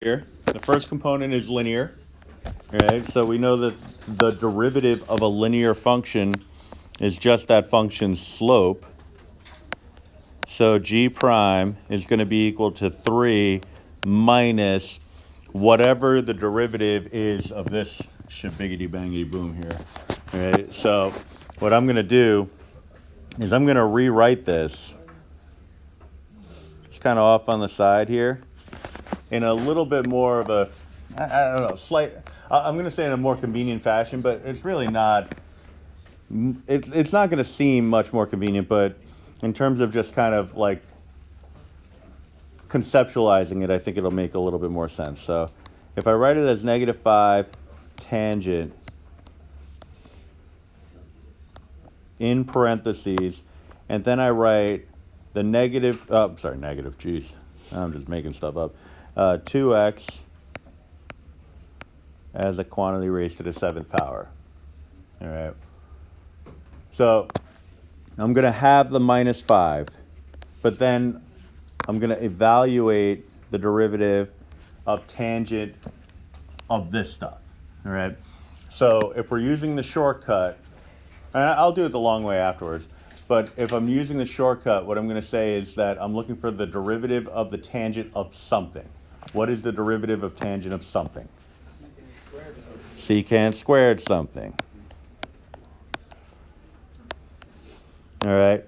here. The first component is linear, right? So we know that the derivative of a linear function is just that function's slope. So g prime is going to be equal to 3 minus whatever the derivative is of this shibbigity bangity boom here. All right, so what I'm going to do is I'm going to rewrite this. It's kind of off on the side here in a little bit more of a, I don't know, slight, I'm going to say in a more convenient fashion, but it's really not, it's not going to seem much more convenient, but in terms of just kind of like conceptualizing it, I think it'll make a little bit more sense. So if I write it as -5 tangent in parentheses, and then I write the negative, geez, I'm just making stuff up, 2x as a quantity raised to the 7th power. All right. So I'm going to have the -5, but then I'm going to evaluate the derivative of tangent of this stuff. All right. So if we're using the shortcut, and I'll do it the long way afterwards, but if I'm using the shortcut, what I'm going to say is that I'm looking for the derivative of the tangent of something. What is the derivative of tangent of something? Secant squared something. All right.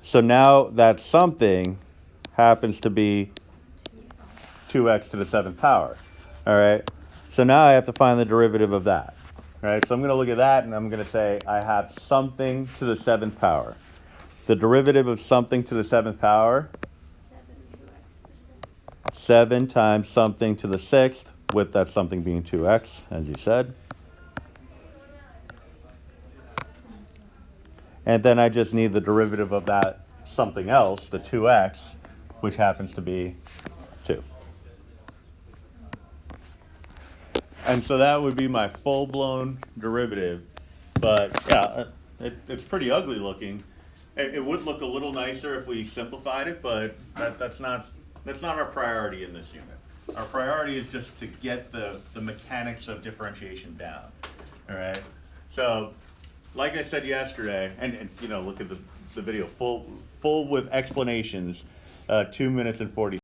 So now that something happens to be 2x to the 7th power. All right. So now I have to find the derivative of that. All right. So I'm going to look at that and I'm going to say I have something to the 7th power. The derivative of something to the 7th power, 7 times something to the 6th, with that something being 2x, as you said. And then I just need the derivative of that something else, the 2x, which happens to be 2. And so that would be my full-blown derivative. But yeah, it's pretty ugly looking. It would look a little nicer if we simplified it, but that's not our priority in this unit. Our priority is just to get the mechanics of differentiation down. All right. So, like I said yesterday, and you know, look at the video full with explanations. 2 minutes and 40.